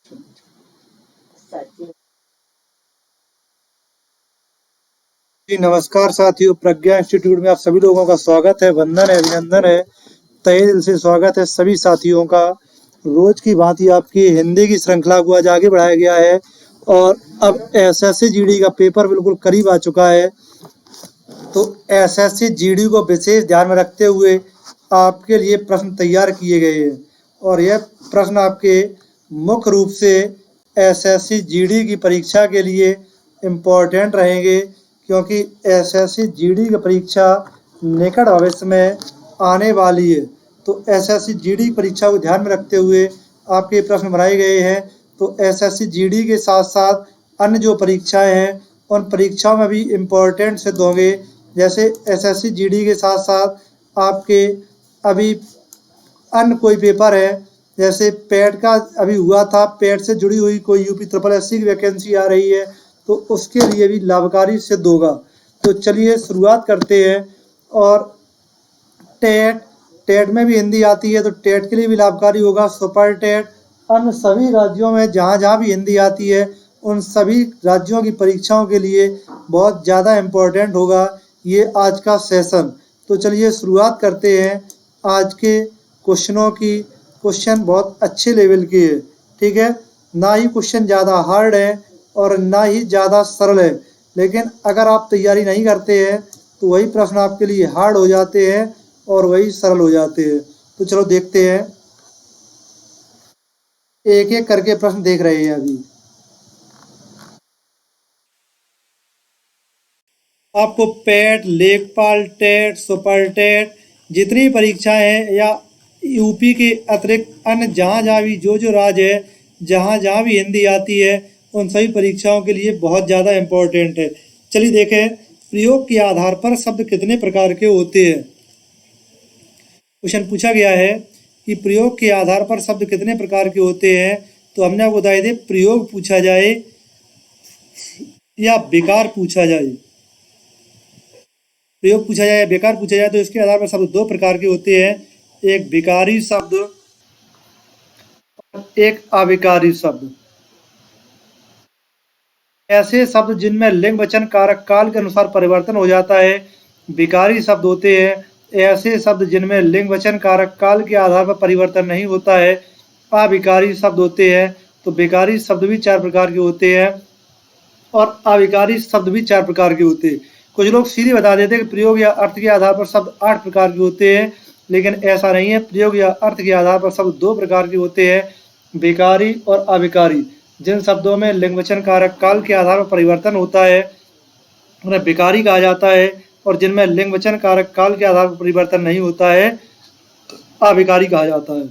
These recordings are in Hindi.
जी नमस्कार साथियों, प्रज्ञा इंस्टीट्यूट में आप सभी लोगों का स्वागत है। वंदन है, अभिनंदन है, तहे दिल से स्वागत है सभी साथियों का। रोज की भांति आपकी हिंदी की श्रृंखला को आज आगे बढ़ाया गया है और अब एसएससी जीडी का पेपर बिल्कुल करीब आ चुका है। तो एसएससी जीडी को विशेष ध्यान में रखते हुए आपके लिए प्रश्न तैयार किए गए हैं और यह प्रश्न आपके मुख्य रूप से एसएससी जीडी की परीक्षा के लिए इम्पोर्टेंट रहेंगे, क्योंकि एसएससी जीडी की परीक्षा निकट भविष्य में आने वाली है। तो एसएससी जीडी परीक्षा को ध्यान में रखते हुए आपके प्रश्न बनाए गए हैं। तो एसएससी जीडी के साथ साथ अन्य जो परीक्षाएं हैं उन परीक्षाओं में भी इम्पोर्टेंट सिद्ध होंगे। जैसे एसएससी जीडी के साथ साथ आपके अभी अन्य कोई पेपर है, जैसे पेट का अभी हुआ था, पेट से जुड़ी हुई कोई यूपी ट्रिपल एससी की वैकेंसी आ रही है तो उसके लिए भी लाभकारी सिद्ध होगा। तो चलिए शुरुआत करते हैं। और टेट टेट में भी हिंदी आती है तो टेट के लिए भी लाभकारी होगा। सुपर टेट अन्य सभी राज्यों में जहाँ जहाँ भी हिंदी आती है उन सभी राज्यों की परीक्षाओं के लिए बहुत ज़्यादा इम्पोर्टेंट होगा ये आज का सेशन। तो चलिए शुरुआत करते हैं आज के क्वेश्चनों की। क्वेश्चन बहुत अच्छे लेवल के है, ठीक है। ना ही क्वेश्चन ज़्यादा हार्ड है और ना ही ज़्यादा सरल है, लेकिन अगर आप तैयारी नहीं करते हैं तो वही प्रश्न आपके लिए हार्ड हो जाते हैं और वही सरल हो जाते हैं। तो चलो देखते हैं, एक एक करके प्रश्न देख रहे हैं अभी। आपको पेट, लेखपाल टेट, सुपर टेट जितनी परीक्षाएं हैं या यूपी के अतिरिक्त अन्य जहाँ जहाँ भी जो राज्य है जहाँ जहाँ भी हिंदी आती है उन सभी परीक्षाओं के लिए बहुत ज़्यादा इम्पोर्टेंट है। चलिए देखें, प्रयोग के आधार पर शब्द कितने प्रकार के होते हैं। क्वेश्चन पूछा गया है कि प्रयोग के आधार पर शब्द कितने प्रकार के होते हैं। तो हमने आपको बताया थे प्रयोग पूछा जाए या बेकार पूछा जाए। प्रयोग पूछा जाए या बेकार पूछा जाए तो इसके आधार पर शब्द दो प्रकार के होते हैं, एक विकारी शब्द और एक अविकारी शब्द। ऐसे शब्द जिनमें लिंग वचन कारक काल के अनुसार परिवर्तन हो जाता है विकारी शब्द होते हैं। ऐसे शब्द जिनमें लिंग वचन कारक काल के आधार पर परिवर्तन नहीं होता है अविकारी शब्द होते हैं। तो विकारी शब्द भी चार प्रकार के होते हैं और अविकारी शब्द भी चार प्रकार के होते हैं। कुछ लोग सीधे बता देते हैं कि प्रयोग या अर्थ के आधार पर शब्द 8 प्रकार के होते हैं, लेकिन ऐसा नहीं है। प्रयोग या अर्थ के आधार पर शब्द 2 प्रकार के होते हैं, विकारी और अविकारी। जिन शब्दों में लिंग वचन कारक काल के आधार पर परिवर्तन होता है उन्हें विकारी कहा जाता है, और जिनमें लिंग वचन कारक काल के आधार पर परिवर्तन नहीं होता है अविकारी कहा जाता है।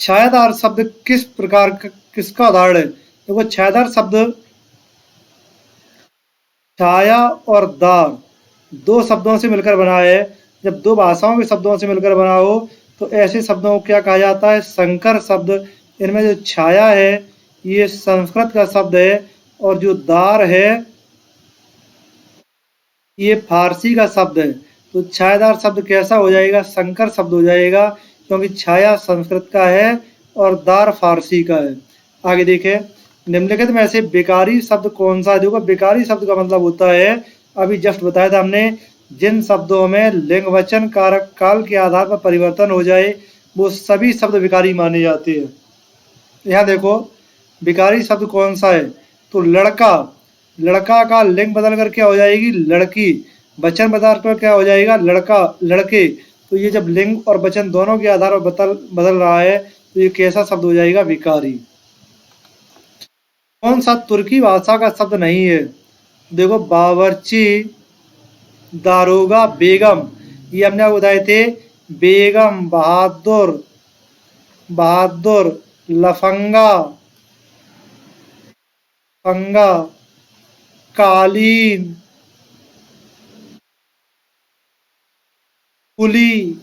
छायादार शब्द किस प्रकार किसका उदाहरण है। देखो, छायादार शब्द छाया और दार दो शब्दों से मिलकर बना है। जब दो भाषाओं के शब्दों से मिलकर बना हो तो ऐसे शब्दों को क्या कहा जाता है, संकर शब्द। इनमें जो छाया है ये संस्कृत का शब्द है और जो दार है ये फारसी का शब्द है। तो छायादार शब्द कैसा हो जाएगा, संकर शब्द हो जाएगा, क्योंकि छाया संस्कृत का है और दार फारसी का है। आगे देखें, निम्नलिखित में से बेकारी शब्द कौन सा है। देखो, बेकारी शब्द का मतलब होता है, अभी जस्ट बताया था हमने, जिन शब्दों में लिंग वचन कारक काल के आधार पर परिवर्तन हो जाए वो सभी शब्द विकारी माने जाते हैं। यहाँ देखो, विकारी शब्द कौन सा है, तो लड़का, लड़का का लिंग बदल कर क्या हो जाएगी, लड़की। वचन बदल कर क्या हो जाएगा, लड़का लड़के। तो ये जब लिंग और वचन दोनों के आधार पर बदल रहा है तो ये कैसा शब्द हो जाएगा, विकारी। कौन सा तुर्की भाषा का शब्द नहीं है। देखो, बावर्ची, दारोगा, बेगम, ये हमने आपको बताए थे। बेगम, बहादुर, बहादुर, लफंगा, फंगा, कालीन, कुली,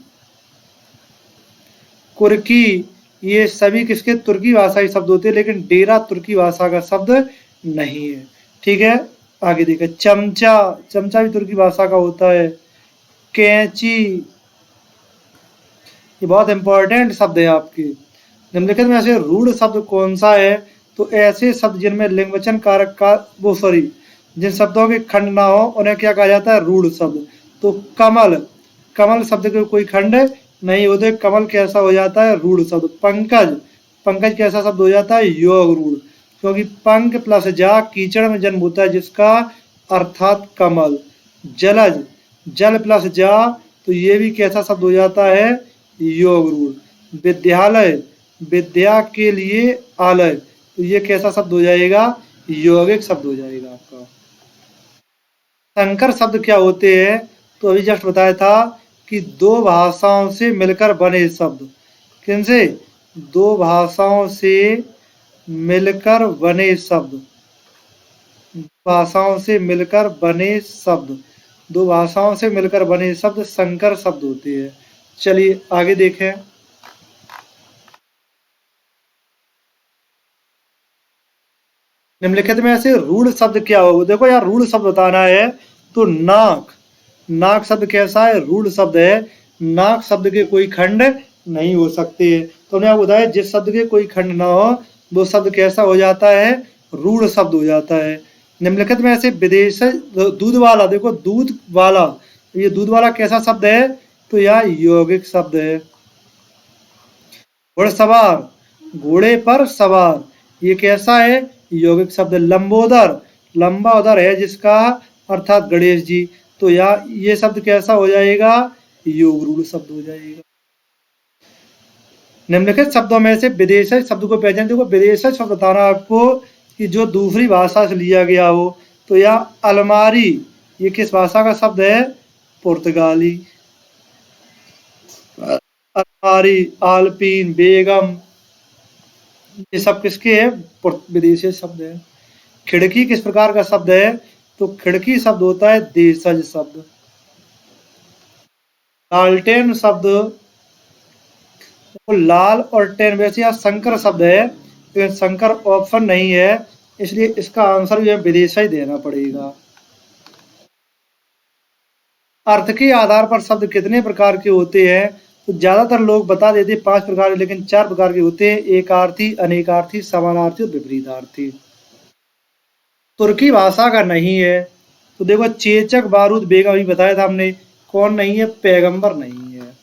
कुर्की, ये सभी किसके तुर्की भाषाई शब्द होते हैं, लेकिन डेरा तुर्की भाषा का शब्द नहीं है। ठीक है, आगे देखिए, चमचा, चमचा भी तुर्की भाषा का होता है। कैंची, ये बहुत इंपॉर्टेंट शब्द है आपके। निम्नलिखित में ऐसे रूढ़ शब्द कौन सा है? तो ऐसे शब्द जिनमें लिंगवचन कारक का जिन शब्दों के खंड ना हो उन्हें क्या कहा जाता है? रूढ़ शब्द। तो कमल, कमल शब्द के कोई खंड नहीं होते, कमल कैसा हो जाता है? रूढ़ शब्द। पंकज, पंकज कैसा शब्द हो जाता है? योग रूढ़, क्योंकि पंक प्लस जा कीचड़ में जन्म होता है जिसका, अर्थात कमल। जलज, जल प्लस जा, तो ये भी कैसा शब्द हो जाता है? योग रूढ़। विद्यालय, विद्या के लिए आलय, तो ये कैसा शब्द हो जाएगा? यौगिक शब्द हो जाएगा आपका। संकर शब्द क्या होते हैं? तो अभी जस्ट बताया था कि दो भाषाओं से मिलकर बने शब्द। किनसे? दो भाषाओं से मिलकर बने शब्द, भाषाओं से मिलकर बने शब्द, दो भाषाओं से मिलकर बने शब्द संकर शब्द होते हैं। चलिए आगे देखें। निम्नलिखित में से रूढ़ शब्द क्या हो? देखो यार, रूढ़ शब्द बताना है तो नाक, नाक शब्द कैसा है? रूढ़ शब्द है। नाक शब्द के कोई खंड नहीं हो सकते। तो हमने आपको बताया जिस शब्द के कोई खंड ना हो वो शब्द कैसा हो जाता है? रूढ़ शब्द हो जाता है। निम्नलिखित में से विदेश, दूध वाला, देखो दूध वाला, ये दूध वाला कैसा शब्द है? तो यह यौगिक शब्द है। घुड़सवार, घोड़े पर सवार, ये कैसा है? यौगिक शब्द। लंबोदर, लंबा उदर है जिसका, अर्थात गणेश जी, तो ये शब्द कैसा हो जाएगा? योग रूढ़ शब्द हो जाएगा। निम्नलिखित शब्दों में से विदेशी शब्द को पहचान। देखो विदेशी शब्द बताना आपको कि जो दूसरी भाषा से लिया गया हो। तो यह अलमारी, ये किस भाषा का शब्द है? पुर्तगाली। अलमारी, आलपीन, बेगम, ये सब किसके है? विदेशी शब्द है। खिड़की किस प्रकार का शब्द है? तो खिड़की शब्द होता है देशज शब्द। लालटेन शब्द, तो लाल और टेन वैसे यहाँ संकर शब्द है, लेकिन संकर ऑप्शन नहीं है, इसलिए इसका आंसर भी विदेशी देना पड़ेगा। अर्थ के आधार पर शब्द कितने प्रकार के होते हैं? तो ज्यादातर लोग बता देते हैं 5 प्रकार के, लेकिन 4 प्रकार के होते हैं। एकार्थी, अनेकार्थी, समानार्थी और विपरीतार्थी। तुर्की भाषा का नहीं है। तो देखो चेचक, बारूद, बेगम अभी बताया था हमने, कौन नहीं है? पैगंबर नहीं है।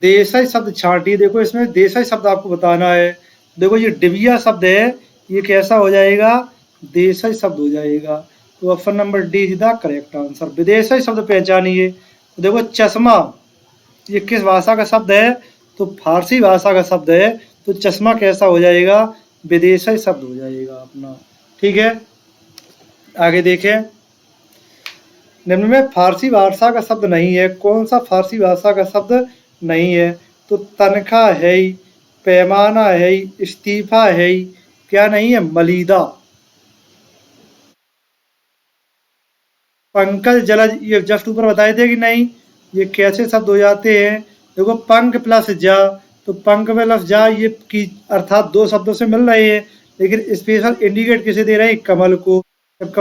देसाई शब्द छांटी, देखो इसमें देसाई शब्द आपको बताना है। देखो ये डिबिया शब्द है, ये कैसा हो जाएगा? देसाई शब्द हो जाएगा। तो option number D is the correct answer. विदेशी शब्द पहचानिए। तो देखो चश्मा, ये किस भाषा का शब्द है? तो फारसी भाषा का शब्द है। तो चश्मा कैसा हो जाएगा? विदेशी शब्द हो जाएगा अपना। ठीक है, आगे देखें। निम्न में फारसी भाषा का शब्द नहीं है, कौन सा फारसी भाषा का शब्द नहीं है? तो तनख्वाह है ही, पैमाना है ही, इस्तीफा है ही, क्या नहीं है? मलीदा। पंकज, जलज, ये जस्ट ऊपर बताए थे कि नहीं? ये कैसे शब्द हो जाते हैं? देखो पंख प्लस जा, तो पंख प्लस जा ये की अर्थात दो शब्दों से मिल रहे हैं, लेकिन स्पेशल इंडिकेट किसे दे रहे हैं? कमल को। जब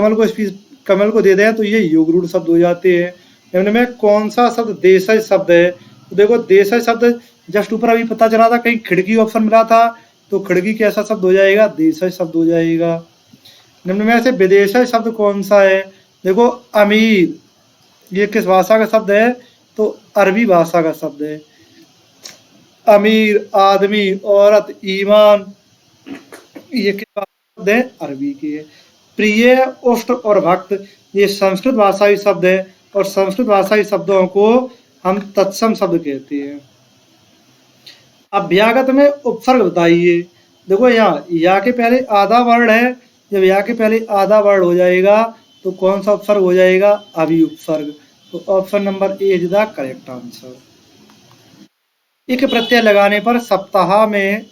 कमल को दे दें तो ये योग रूढ़ शब्द हो जाते हैं। निम्न में कौन सा शब्द देशज शब्द है? तो देखो देशज शब्द जस्ट ऊपर अभी पता चला था, कहीं खिड़की ऑप्शन मिला था, तो खिड़की कैसा शब्द हो जाएगा? देशज शब्द हो जाएगा। निम्न में से विदेशज शब्द कौन सा है? देखो अमीर, ये किस भाषा का शब्द है? तो अरबी भाषा का शब्द है। अमीर, आदमी, औरत, ईमान, ये किस भाषा का शब्द है? अरबी की है। प्रिय, उष्ट और भक्त, ये संस्कृत भाषाई शब्द है, और संस्कृत भाषाई शब्दों को हम तत्सम शब्द कहते हैं। अभ्यागत में उपसर्ग बताइए। देखो यहाँ या के पहले आधा वर्ण है, जब या के पहले आधा वर्ण हो जाएगा तो कौन सा उपसर्ग हो जाएगा? अभी उपसर्ग। तो option number A is the correct answer. एक प्रत्यय लगाने पर सप्ताह में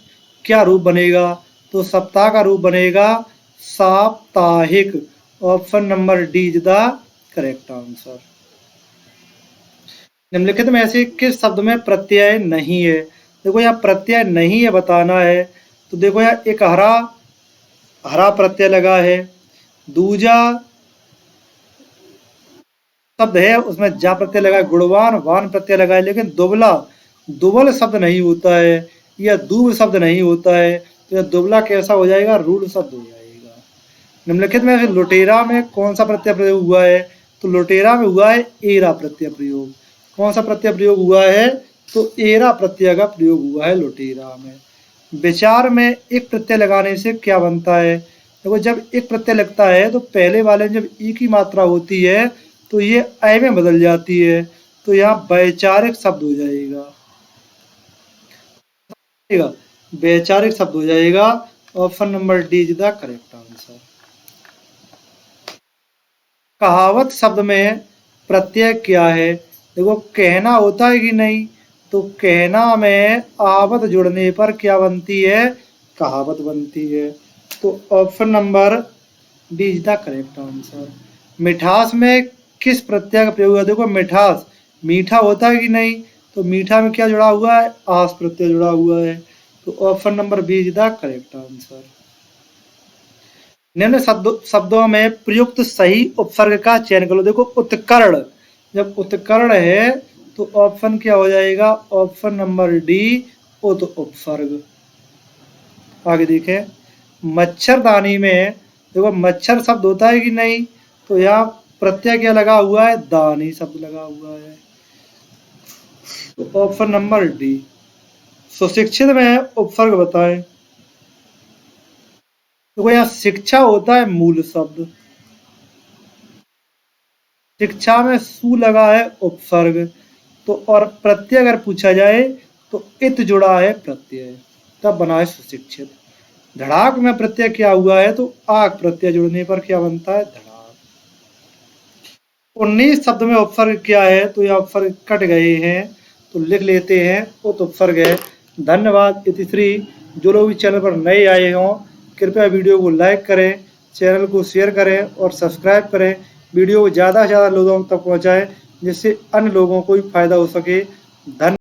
क्या रूप बनेगा? तो सप्ताह का रूप बनेगा साप्ताहिक। Option number D is the correct answer. निम्नलिखित में ऐसे किस शब्द में प्रत्यय नहीं है? देखो यहाँ प्रत्यय नहीं है बताना है। तो देखो यहाँ एक हरा, हरा प्रत्यय लगा है। दूजा शब्द है उसमें जा प्रत्यय लगा है। गुणवान, वान प्रत्यय लगा है, लेकिन दुबला, दुबल शब्द नहीं होता है या दूब शब्द नहीं होता है, तो यह दुबला कैसा हो जाएगा? रूढ़ शब्द हो जाएगा। निम्नलिखित में से लुटेरा में कौन सा प्रत्यय प्रयोग हुआ है? तो लुटेरा में हुआ है एरा प्रत्यय प्रयोग। कौन सा प्रत्यय प्रयोग हुआ है? तो एरा प्रत्यय का प्रयोग हुआ है लुटेरा में। विचार में एक प्रत्यय लगाने से क्या बनता है? देखो, जब एक प्रत्यय लगता है तो पहले वाले में जब ई की मात्रा होती है तो ये ऐ में बदल जाती है, तो यहाँ वैचारिक शब्द हो जाएगा। वैचारिक शब्द हो जाएगा। Option number D is the correct answer. कहावत शब्द में प्रत्यय क्या है? देखो, कहना होता है कि नहीं? तो कहना में आवत जुड़ने पर क्या बनती है? कहावत बनती है। तो option number D is the correct answer. मिठास में किस प्रत्यय का प्रयोग है? देखो, मिठास मीठा होता है कि नहीं? तो मीठा में क्या जुड़ा हुआ है? आस प्रत्यय जुड़ा हुआ है। तो option number B is the correct answer. निम्न शब्दों में प्रयुक्त सही उपसर्ग का चयन करो। देखो, उत्कर्ण, जब उत्कर्ण है तो ऑप्शन क्या हो जाएगा? ऑप्शन नंबर डी उत उपसर्ग। आगे देखें, मच्छरदानी में देखो मच्छर शब्द होता है कि नहीं? तो यहाँ प्रत्यय क्या लगा हुआ है? दानी शब्द लगा हुआ है। तो ऑप्शन नंबर डी। सुशिक्षित में उपसर्ग बताएं। देखो, यहाँ शिक्षा होता है मूल शब्द, शिक्षा में सु लगा है उपसर्ग। तो और प्रत्यय अगर पूछा जाए तो इत जुड़ा है प्रत्यय, तब बना है सुशिक्षित। धड़ाक में प्रत्यय क्या हुआ है? तो आक प्रत्यय जुड़ने पर क्या बनता है? धड़ाक। 19 शब्द में उपसर्ग क्या है? तो यह उपसर्ग कट गए हैं, तो लिख लेते हैं उत उपसर्ग है। धन्यवाद। इतिश्री। जो लोग इस चैनल पर नए आए हों कृपया वीडियो को लाइक करें, चैनल को शेयर करें और सब्सक्राइब करें। वीडियो को ज़्यादा से ज़्यादा लोगों तक पहुँचाएं जिससे अन्य लोगों को भी फायदा हो सके। धन्यवाद।